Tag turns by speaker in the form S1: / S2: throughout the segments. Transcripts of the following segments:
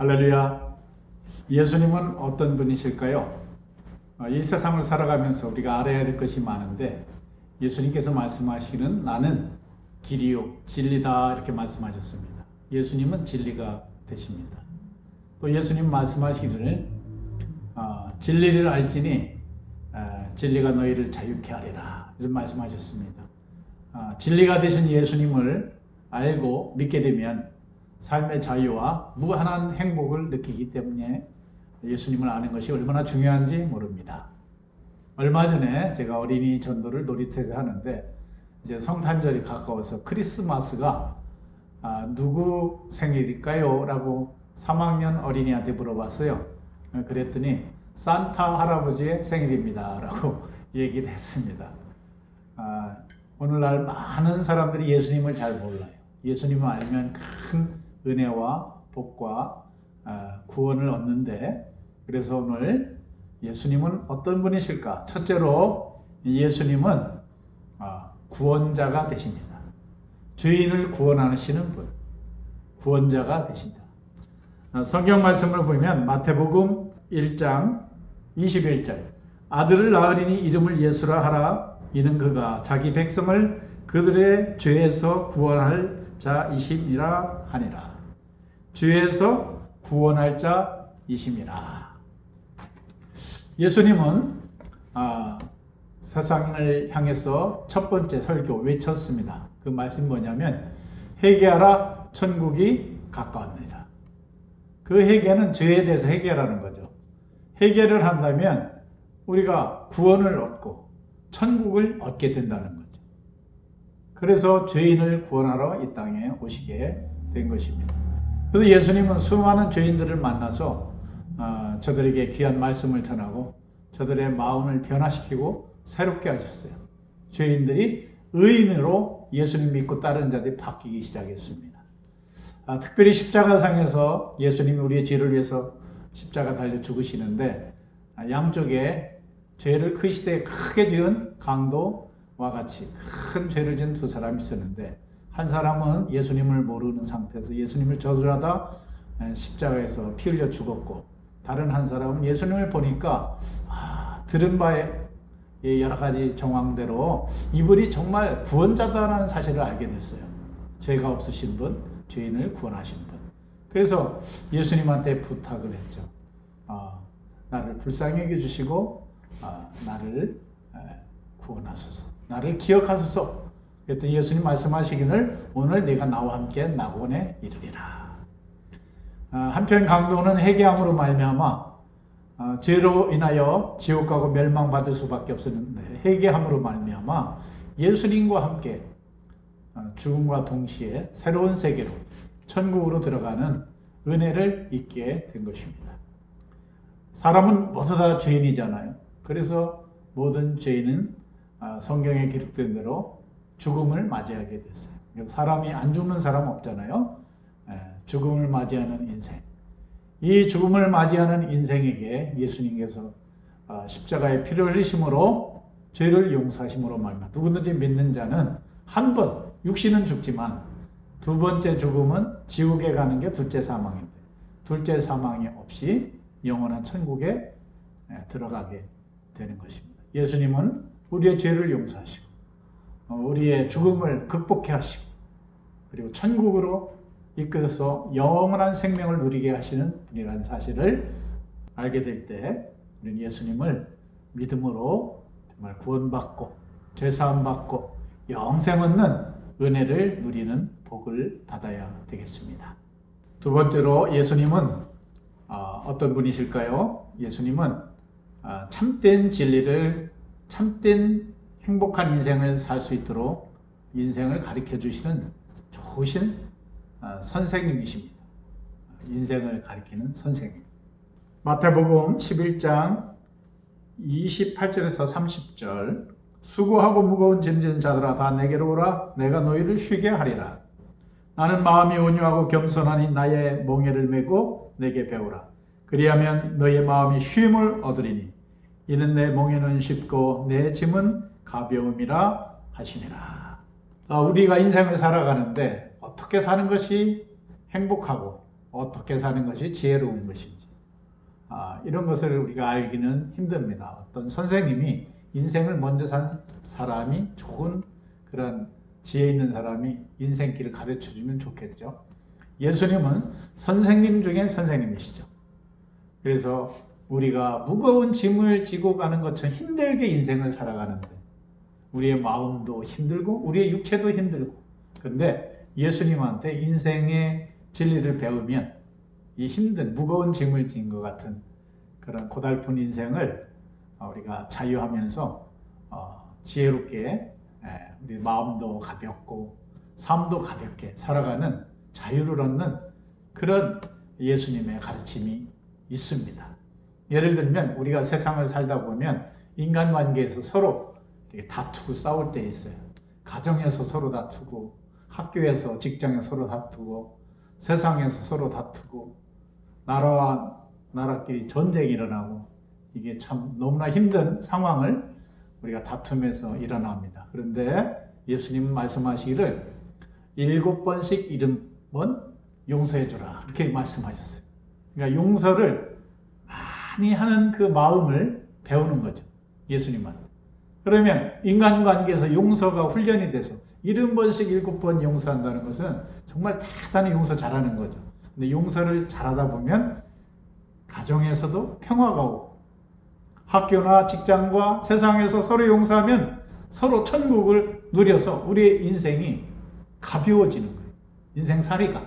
S1: 할렐루야. 예수님은 어떤 분이실까요? 이 세상을 살아가면서 우리가 알아야 될 것이 많은데 예수님께서 말씀하시기는 나는 길이요 진리다 이렇게 말씀하셨습니다. 예수님은 진리가 되십니다. 또 예수님 말씀하시기를 진리를 알지니 진리가 너희를 자유케 하리라 이런 말씀하셨습니다. 진리가 되신 예수님을 알고 믿게 되면 삶의 자유와 무한한 행복을 느끼기 때문에 예수님을 아는 것이 얼마나 중요한지 모릅니다. 얼마 전에 제가 어린이 전도를 놀이터에서 하는데 이제 성탄절이 가까워서 크리스마스가 누구 생일일까요? 라고 3학년 어린이한테 물어봤어요. 그랬더니 산타 할아버지의 생일입니다 라고 얘기를 했습니다. 오늘날 많은 사람들이 예수님을 잘 몰라요. 예수님을 알면 큰 은혜와 복과 구원을 얻는데, 그래서 오늘 예수님은 어떤 분이실까? 첫째로 예수님은 구원자가 되십니다. 죄인을 구원하시는 분, 구원자가 되신다. 성경 말씀을 보면 마태복음 1장 21절 아들을 낳으리니 이름을 예수라 하라. 이는 그가 자기 백성을 그들의 죄에서 구원할 자이심이라 하니라. 죄에서 구원할 자이심이라. 예수님은 세상을 향해서 첫 번째 설교 외쳤습니다. 그 말씀이 뭐냐면 회개하라 천국이 가까웠느니라. 그 회개는 죄에 대해서 회개하라는 거죠. 회개를 한다면 우리가 구원을 얻고 천국을 얻게 된다는 거죠. 그래서 죄인을 구원하러 이 땅에 오시게 된 것입니다. 그래서 예수님은 수많은 죄인들을 만나서 저들에게 귀한 말씀을 전하고 저들의 마음을 변화시키고 새롭게 하셨어요. 죄인들이 의인으로 예수님 믿고 따르는 자들이 바뀌기 시작했습니다. 특별히 십자가상에서 예수님이 우리의 죄를 위해서 십자가 달려 죽으시는데 양쪽에 죄를 그 시대에 크게 지은 강도와 같이 큰 죄를 지은 두 사람이 있었는데 한 사람은 예수님을 모르는 상태에서 예수님을 저주하다 십자가에서 피 흘려 죽었고, 다른 한 사람은 예수님을 보니까 들은 바에 여러 가지 정황대로 이분이 정말 구원자다라는 사실을 알게 됐어요. 죄가 없으신 분, 죄인을 구원하신 분. 그래서 예수님한테 부탁을 했죠. 나를 불쌍히 여겨주시고 나를 구원하소서, 나를 기억하소서. 그랬더니 예수님 말씀하시기를 오늘 내가 나와 함께 낙원에 이르리라. 한편 강도는 회개함으로 말미암아 죄로 인하여 지옥 가고 멸망받을 수밖에 없었는데 회개함으로 말미암아 예수님과 함께 죽음과 동시에 새로운 세계로 천국으로 들어가는 은혜를 잊게 된 것입니다. 사람은 모두 다 죄인이잖아요. 그래서 모든 죄인은 성경에 기록된 대로 죽음을 맞이하게 됐어요. 사람이 안 죽는 사람 없잖아요. 죽음을 맞이하는 인생. 이 죽음을 맞이하는 인생에게 예수님께서 십자가의 피를 흘리심으로 죄를 용서하심으로 말미암아 누구든지 믿는 자는 한 번 육신은 죽지만 두 번째 죽음은 지옥에 가는 게 둘째 사망인데 둘째 사망이 없이 영원한 천국에 들어가게 되는 것입니다. 예수님은 우리의 죄를 용서하시고 우리의 죽음을 극복해 하시고 그리고 천국으로 이끌어서 영원한 생명을 누리게 하시는 분이라는 사실을 알게 될 때 우리는 예수님을 믿음으로 정말 구원받고 죄사함받고 영생 얻는 은혜를 누리는 복을 받아야 되겠습니다. 두 번째로 예수님은 어떤 분이실까요? 예수님은 참된 진리를, 참된 행복한 인생을 살 수 있도록 인생을 가르쳐 주시는 좋으신 선생님이십니다. 인생을 가르치는 선생님. 마태복음 11장 28절에서 30절 수고하고 무거운 짐진 자들아 다 내게로 오라. 내가 너희를 쉬게 하리라. 나는 마음이 온유하고 겸손하니 나의 멍에를 메고 내게 배우라. 그리하면 너의 마음이 쉼을 얻으리니 이는 내 멍에는 쉽고 내 짐은 가벼움이라 하시니라. 우리가 인생을 살아가는데 어떻게 사는 것이 행복하고 어떻게 사는 것이 지혜로운 것인지 이런 것을 우리가 알기는 힘듭니다. 어떤 선생님이 인생을 먼저 산 사람이 좋은 그런 지혜 있는 사람이 인생길을 가르쳐 주면 좋겠죠. 예수님은 선생님 중에 선생님이시죠. 그래서 우리가 무거운 짐을 지고 가는 것처럼 힘들게 인생을 살아가는데 우리의 마음도 힘들고 우리의 육체도 힘들고 근데 예수님한테 인생의 진리를 배우면 이 힘든 무거운 짐을 진 것 같은 그런 고달픈 인생을 우리가 자유하면서 지혜롭게 우리 마음도 가볍고 삶도 가볍게 살아가는 자유를 얻는 그런 예수님의 가르침이 있습니다. 예를 들면 우리가 세상을 살다 보면 인간관계에서 서로 다투고 싸울 때 있어요. 가정에서 서로 다투고 학교에서 직장에서 서로 다투고 세상에서 서로 다투고 나라와 나라끼리 전쟁이 일어나고 이게 참 너무나 힘든 상황을 우리가 다툼에서 일어납니다. 그런데 예수님은 말씀하시기를 7번씩 70번 용서해 주라 그렇게 말씀하셨어요. 그러니까 용서를 많이 하는 그 마음을 배우는 거죠. 예수님한테. 그러면 인간관계에서 용서가 훈련이 돼서 70번씩 7번 용서한다는 것은 정말 대단히 용서 잘하는 거죠. 근데 용서를 잘하다 보면 가정에서도 평화가 오고 학교나 직장과 세상에서 서로 용서하면 서로 천국을 누려서 우리의 인생이 가벼워지는 거예요. 인생살이가.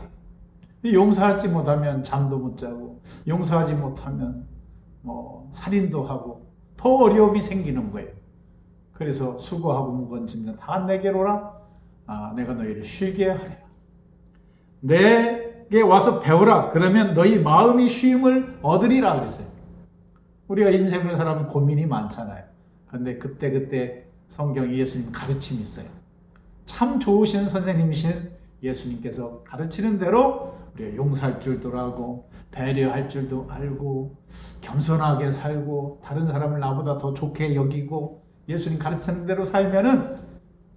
S1: 용서하지 못하면 잠도 못 자고 용서하지 못하면 살인도 하고 더 어려움이 생기는 거예요. 그래서 수고하고 무거운 짐은 다 내게로 오라. 내가 너희를 쉬게 하리라. 내게 와서 배우라. 그러면 너희 마음이 쉼을 얻으리라 그랬어요. 우리가 인생을 살아보면 고민이 많잖아요. 그런데 그때 성경에 예수님 가르침이 있어요. 참 좋으신 선생님이신 예수님께서 가르치는 대로 우리가 용서할 줄도 알고 배려할 줄도 알고 겸손하게 살고 다른 사람을 나보다 더 좋게 여기고 예수님 가르치는 대로 살면은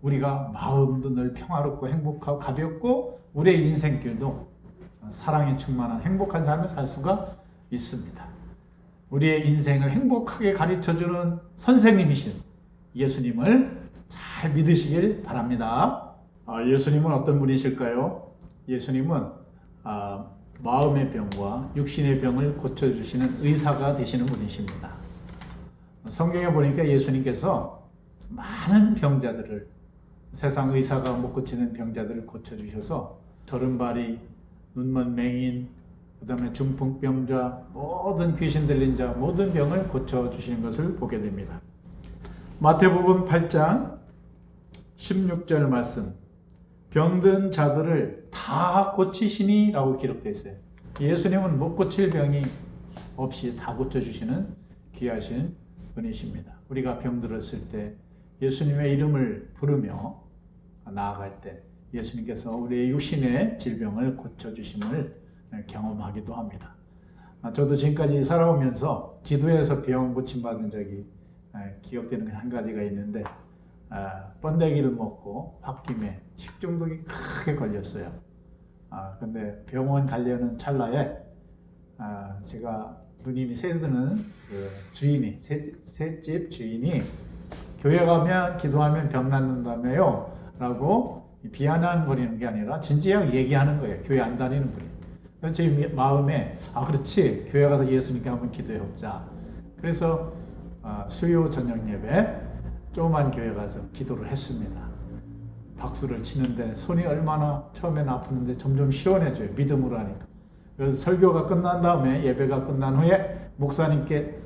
S1: 우리가 마음도 늘 평화롭고 행복하고 가볍고 우리의 인생길도 사랑에 충만한 행복한 삶을 살 수가 있습니다. 우리의 인생을 행복하게 가르쳐주는 선생님이신 예수님을 잘 믿으시길 바랍니다. 예수님은 어떤 분이실까요? 예수님은 마음의 병과 육신의 병을 고쳐주시는 의사가 되시는 분이십니다. 성경에 보니까 예수님께서 많은 병자들을 세상 의사가 못 고치는 병자들을 고쳐주셔서 저른발이, 눈먼 맹인, 그 다음에 중풍병자, 모든 귀신 들린 자, 모든 병을 고쳐주시는 것을 보게 됩니다. 마태복음 8장 16절 말씀, 병든 자들을 다 고치시니 라고 기록되어 있어요. 예수님은 못 고칠 병이 없이 다 고쳐주시는 귀하신 분이십니다. 우리가 병들었을 때 예수님의 이름을 부르며 나아갈 때 예수님께서 우리의 육신의 질병을 고쳐주심을 경험하기도 합니다. 저도 지금까지 살아오면서 기도해서 병 고침받은 적이 기억되는 한 가지가 있는데 번데기를 먹고 홧김에 식중독이 크게 걸렸어요. 근데 병원 가려는 찰나에 제가 누님이 새드는 그 주인이 새집 주인이 교회 가면 기도하면 병 낫는다며요 라고 비아냥거리는 게 아니라 진지하게 얘기하는 거예요. 교회 안 다니는 분이. 그래서 제 마음에 그렇지 교회 가서 예수님께 한번 기도해 보자. 그래서 수요 저녁 예배 조그만 교회 가서 기도를 했습니다. 박수를 치는데 손이 얼마나 처음에는 아프는데 점점 시원해져요. 믿음으로 하니까. 그래서 설교가 끝난 다음에 예배가 끝난 후에 목사님께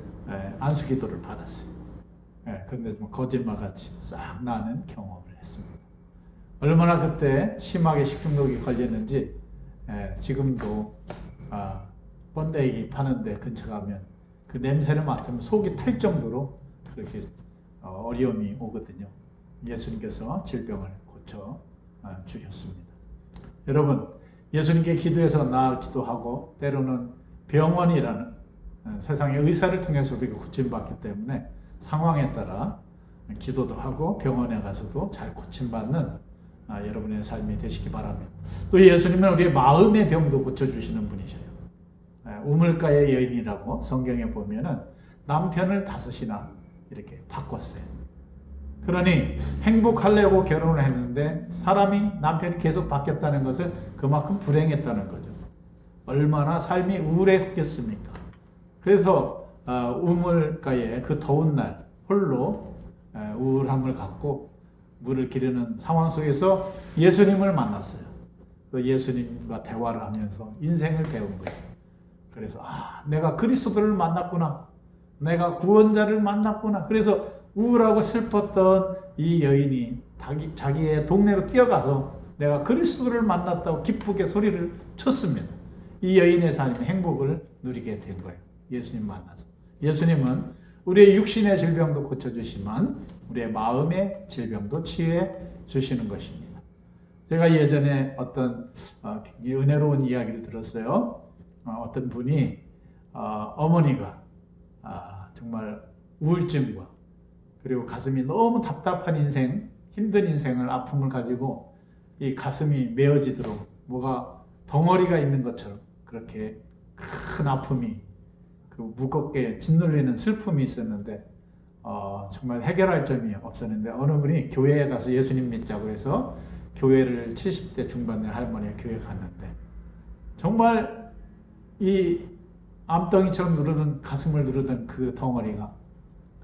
S1: 안수 기도를 받았어요. 그런데 좀 거짓말같이 싹 나는 경험을 했습니다. 얼마나 그때 심하게 식중독이 걸렸는지 지금도 번데기 파는데 근처 가면 그 냄새를 맡으면 속이 탈 정도로 그렇게 어려움이 오거든요. 예수님께서 질병을 고쳐 주셨습니다. 여러분, 예수님께 기도해서 나아기도 하고 때로는 병원이라는 세상의 의사를 통해서 우리가 고침받기 때문에 상황에 따라 기도도 하고 병원에 가서도 잘 고침받는 여러분의 삶이 되시기 바랍니다. 또 예수님은 우리의 마음의 병도 고쳐주시는 분이셔요. 우물가의 여인이라고 성경에 보면은 남편을 5이나 이렇게 바꿨어요. 그러니 행복하려고 결혼을 했는데 남편이 계속 바뀌었다는 것은 그만큼 불행했다는 거죠. 얼마나 삶이 우울했겠습니까? 그래서 우물가에 그 더운 날 홀로 우울함을 갖고 물을 기르는 상황 속에서 예수님을 만났어요. 그 예수님과 대화를 하면서 인생을 배운 거예요. 그래서 내가 그리스도를 만났구나. 내가 구원자를 만났구나. 그래서 우울하고 슬펐던 이 여인이 자기의 동네로 뛰어가서 내가 그리스도를 만났다고 기쁘게 소리를 쳤습니다. 이 여인의 삶이 행복을 누리게 된 거예요. 예수님 만나서. 예수님은 우리의 육신의 질병도 고쳐주시지만 우리의 마음의 질병도 치유해 주시는 것입니다. 제가 예전에 어떤 은혜로운 이야기를 들었어요. 어떤 분이 어머니가 정말 우울증과 그리고 가슴이 너무 답답한 인생, 힘든 인생을 아픔을 가지고 이 가슴이 메어지도록 뭐가 덩어리가 있는 것처럼 그렇게 큰 아픔이 무겁게 짓눌리는 슬픔이 있었는데 정말 해결할 점이 없었는데 어느 분이 교회에 가서 예수님 믿자고 해서 교회를 70대 중반의 할머니가 교회에 갔는데 정말 이 암덩이처럼 누르던 가슴을 누르던 그 덩어리가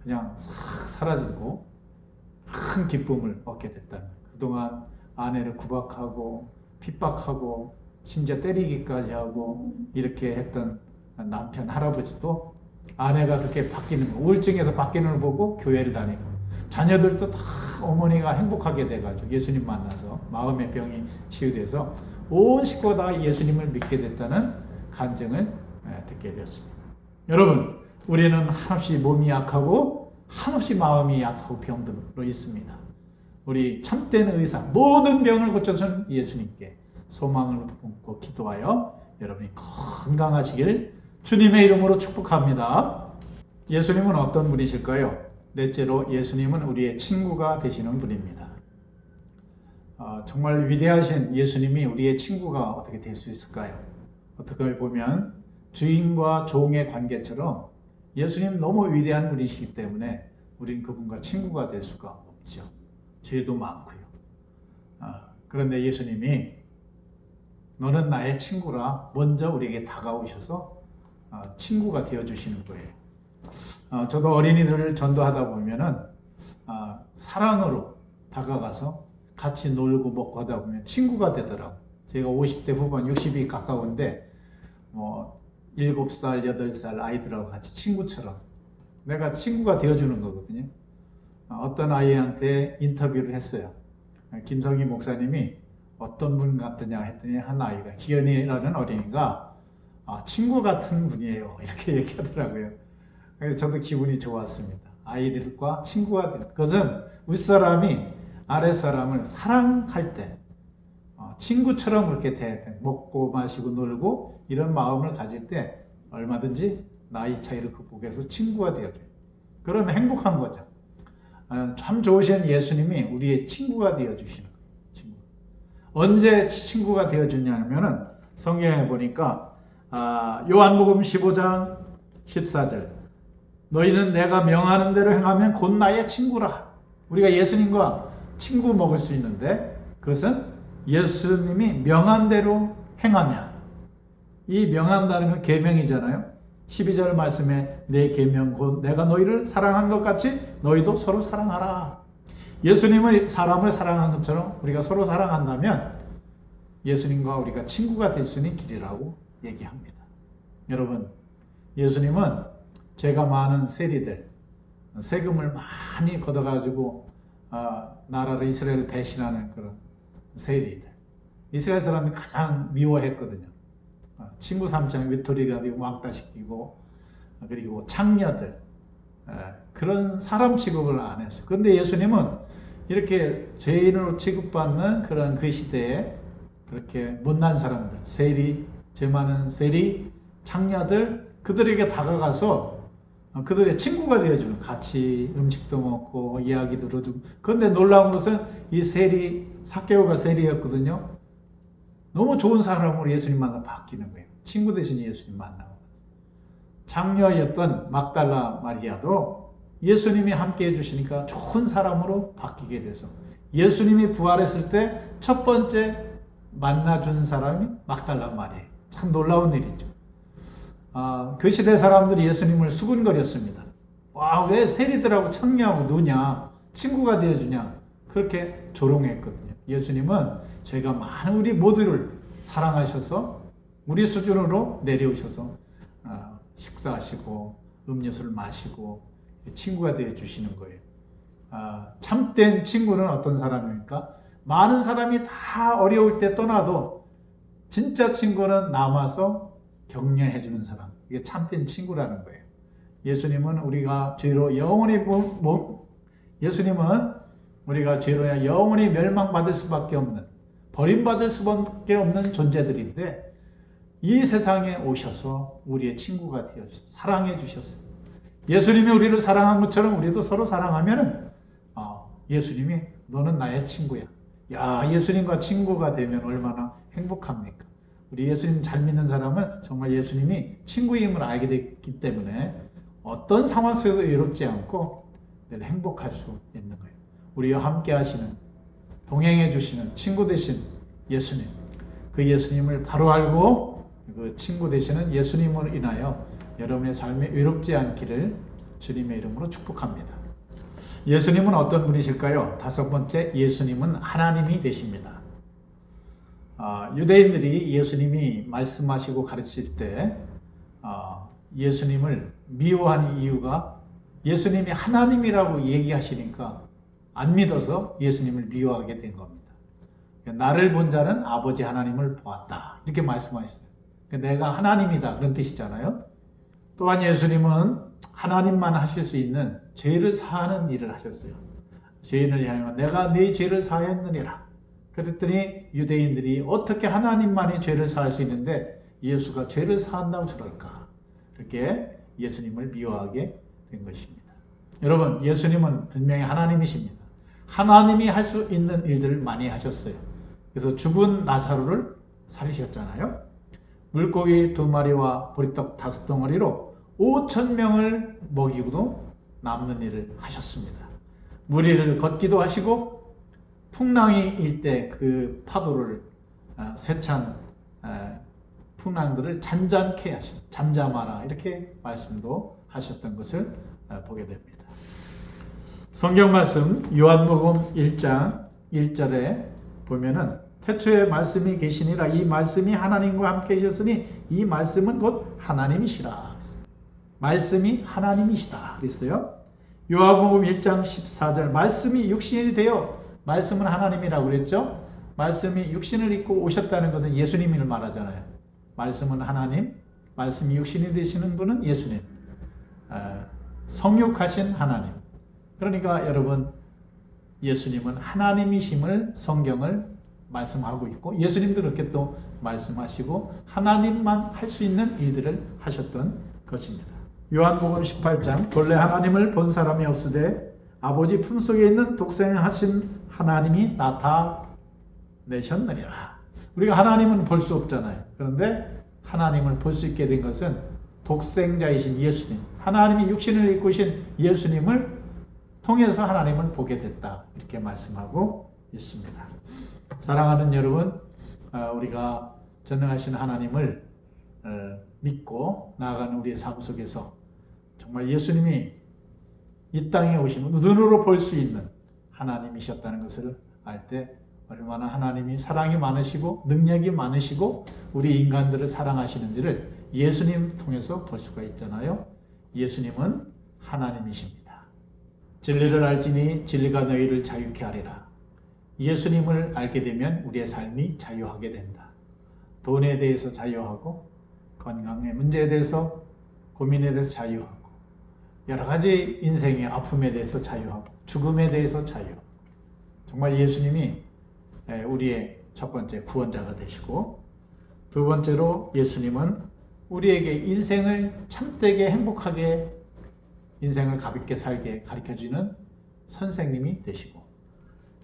S1: 그냥 싹 사라지고 큰 기쁨을 얻게 됐다는 거예요. 그동안 아내를 구박하고 핍박하고 심지어 때리기까지 하고 이렇게 했던 남편 할아버지도 아내가 그렇게 바뀌는 거, 우울증에서 바뀌는 걸 보고 교회를 다니고 자녀들도 다 어머니가 행복하게 돼가지고 예수님 만나서 마음의 병이 치유돼서 온 식구가 다 예수님을 믿게 됐다는 간증을 듣게 되었습니다. 여러분, 우리는 한없이 몸이 약하고 한없이 마음이 약하고 병들어 있습니다. 우리 참된 의사, 모든 병을 고쳐준 예수님께 소망을 품고 기도하여 여러분이 건강하시길 주님의 이름으로 축복합니다. 예수님은 어떤 분이실까요? 넷째로 예수님은 우리의 친구가 되시는 분입니다. 정말 위대하신 예수님이 우리의 친구가 어떻게 될 수 있을까요? 어떻게 보면 주인과 종의 관계처럼 예수님 너무 위대한 분이시기 때문에 우리는 그분과 친구가 될 수가 없죠. 죄도 많고요. 그런데 예수님이 너는 나의 친구라 먼저 우리에게 다가오셔서 친구가 되어주시는 거예요. 저도 어린이들을 전도하다 보면은 사랑으로 다가가서 같이 놀고 먹고 하다 보면 친구가 되더라고요. 제가 50대 후반 60이 가까운데 7살, 8살 아이들하고 같이 친구처럼 내가 친구가 되어주는 거거든요. 어떤 아이한테 인터뷰를 했어요. 김성희 목사님이 어떤 분 같으냐 했더니 한 아이가 기현이라는 어린이가 친구 같은 분이에요 이렇게 얘기하더라고요. 그래서 저도 기분이 좋았습니다. 아이들과 친구가 된 그것은 윗사람이 아랫사람을 사랑할 때 친구처럼 그렇게 먹고 마시고 놀고 이런 마음을 가질 때 얼마든지 나이 차이를 극복해서 친구가 되어줘요. 그러면 행복한 거죠. 참 좋으신 예수님이 우리의 친구가 되어주시는 거예요. 친구. 언제 친구가 되어주냐면은 성경에 보니까 요한복음 15장 14절 너희는 내가 명하는 대로 행하면 곧 나의 친구라. 우리가 예수님과 친구 먹을 수 있는데 그것은 예수님이 명한 대로 행하면 이 명한다는 건 계명이잖아요. 12절 말씀에 내 계명 곧 내가 너희를 사랑한 것 같이 너희도 서로 사랑하라. 예수님은 사람을 사랑한 것처럼 우리가 서로 사랑한다면 예수님과 우리가 친구가 될 수 있는 길이라고 얘기합니다. 여러분, 예수님은 죄가 많은 세리들, 세금을 많이 걷어가지고 나라를 이스라엘을 배신하는 그런 세리들, 이스라엘 사람이 가장 미워했거든요. 친구 삼창 외톨이가 되고 왕따시키고 그리고 창녀들 그런 사람 취급을 안 했어요. 그런데 예수님은 이렇게 죄인으로 취급받는 그런 그 시대에 그렇게 못난 사람들, 세리, 죄 많은 세리, 창녀들 그들에게 다가가서 그들의 친구가 되어주는, 같이 음식도 먹고 이야기 들어주고. 그런데 놀라운 것은 이 삭개오가 세리였거든요. 너무 좋은 사람으로 예수님 만나 바뀌는 거예요. 친구 대신 예수님 만나고. 장녀였던 막달라 마리아도 예수님이 함께 해주시니까 좋은 사람으로 바뀌게 돼서 예수님이 부활했을 때 첫 번째 만나준 사람이 막달라 마리아. 참 놀라운 일이죠. 그 시대 사람들이 예수님을 수군거렸습니다. 와, 왜 세리들하고 청냐고 노냐, 친구가 되어주냐, 그렇게 조롱했거든요. 예수님은 저희가 많은 우리 모두를 사랑하셔서 우리 수준으로 내려오셔서 식사하시고 음료수를 마시고 친구가 되어주시는 거예요. 참된 친구는 어떤 사람입니까? 많은 사람이 다 어려울 때 떠나도 진짜 친구는 남아서 격려해 주는 사람. 이게 참된 친구라는 거예요. 예수님은 우리가 죄로 영원히 예수님은 우리가 죄로 영원히 멸망받을 수밖에 없는, 버림받을 수밖에 없는 존재들인데 이 세상에 오셔서 우리의 친구가 되어주셔서 사랑해 주셨어요. 예수님이 우리를 사랑한 것처럼 우리도 서로 사랑하면은 예수님이 너는 나의 친구야. 야, 예수님과 친구가 되면 얼마나 행복합니까? 우리 예수님 잘 믿는 사람은 정말 예수님이 친구임을 알게 됐기 때문에 어떤 상황 속에도 외롭지 않고 늘 행복할 수 있는 거예요. 우리와 함께 하시는, 동행해 주시는 친구 되신 예수님, 그 예수님을 바로 알고 그 친구 되시는 예수님으로 인하여 여러분의 삶에 외롭지 않기를 주님의 이름으로 축복합니다. 예수님은 어떤 분이실까요? 다섯 번째, 예수님은 하나님이 되십니다. 유대인들이 예수님이 말씀하시고 가르칠 때 예수님을 미워하는 이유가 예수님이 하나님이라고 얘기하시니까 안 믿어서 예수님을 미워하게 된 겁니다. 나를 본 자는 아버지 하나님을 보았다, 이렇게 말씀하셨어요. 내가 하나님이다, 그런 뜻이잖아요. 또한 예수님은 하나님만 하실 수 있는 죄를 사하는 일을 하셨어요. 죄인을 향하여 내가 네 죄를 사하였느니라. 그랬더니 유대인들이 어떻게 하나님만이 죄를 사할 수 있는데 예수가 죄를 사한다고 저럴까? 그렇게 예수님을 미워하게 된 것입니다. 여러분, 예수님은 분명히 하나님이십니다. 하나님이 할 수 있는 일들을 많이 하셨어요. 그래서 죽은 나사로를 살리셨잖아요. 물고기 2마리와 보리떡 5덩어리로 5,000명을 먹이고도 남는 일을 하셨습니다. 무리를 걷기도 하시고 풍랑이 일 때 그 파도를 세찬 풍랑들을 잔잔케 하신, 잠잠하라, 이렇게 말씀도 하셨던 것을 보게 됩니다. 성경 말씀 요한복음 1장 1절에 보면은 태초에 말씀이 계시니라, 이 말씀이 하나님과 함께 계셨으니 이 말씀은 곧 하나님이시라. 말씀이 하나님이시다 그랬어요. 요한복음 1장 14절, 말씀이 육신이 되어, 말씀은 하나님이라고 그랬죠. 말씀이 육신을 입고 오셨다는 것은 예수님을 말하잖아요. 말씀은 하나님, 말씀이 육신이 되시는 분은 예수님, 성육하신 하나님. 그러니까 여러분, 예수님은 하나님이심을 성경을 말씀하고 있고, 예수님도 그렇게 또 말씀하시고 하나님만 할 수 있는 일들을 하셨던 것입니다. 요한복음 18장, 본래 하나님을 본 사람이 없으되 아버지 품속에 있는 독생하신 하나님이 나타내셨느니라. 우리가 하나님은 볼 수 없잖아요. 그런데 하나님을 볼 수 있게 된 것은 독생자이신 예수님, 하나님이 육신을 입고 오신 예수님을 통해서 하나님을 보게 됐다, 이렇게 말씀하고 있습니다. 사랑하는 여러분, 우리가 전능하신 하나님을 믿고 나아가는 우리의 삶 속에서 정말 예수님이 이 땅에 오신 눈으로 볼 수 있는 하나님이셨다는 것을 알 때 얼마나 하나님이 사랑이 많으시고 능력이 많으시고 우리 인간들을 사랑하시는지를 예수님 통해서 볼 수가 있잖아요. 예수님은 하나님이십니다. 진리를 알지니 진리가 너희를 자유케 하리라. 예수님을 알게 되면 우리의 삶이 자유하게 된다. 돈에 대해서 자유하고, 건강의 문제에 대해서, 고민에 대해서 자유하고, 여러 가지 인생의 아픔에 대해서 자유하고, 죽음에 대해서 자유하고. 정말 예수님이 우리의 첫 번째 구원자가 되시고, 두 번째로 예수님은 우리에게 인생을 참되게 행복하게 인생을 가볍게 살게 가르쳐주는 선생님이 되시고,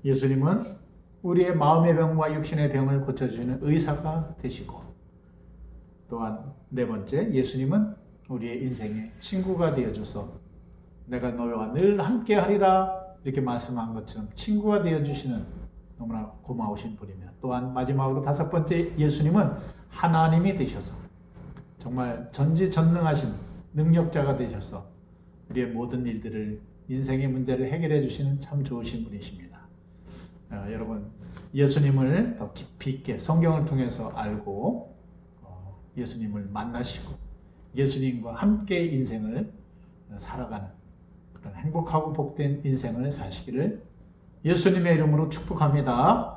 S1: 예수님은 우리의 마음의 병과 육신의 병을 고쳐주시는 의사가 되시고, 또한 네 번째, 예수님은 우리의 인생의 친구가 되어줘서 내가 너와 늘 함께 하리라 이렇게 말씀한 것처럼 친구가 되어주시는 너무나 고마우신 분이며, 또한 마지막으로 다섯 번째, 예수님은 하나님이 되셔서 정말 전지전능하신 능력자가 되셔서 우리의 모든 일들을, 인생의 문제를 해결해 주시는 참 좋으신 분이십니다. 여러분, 예수님을 더 깊이 있게 성경을 통해서 알고 예수님을 만나시고 예수님과 함께 인생을 살아가는 그런 행복하고 복된 인생을 사시기를 예수님의 이름으로 축복합니다.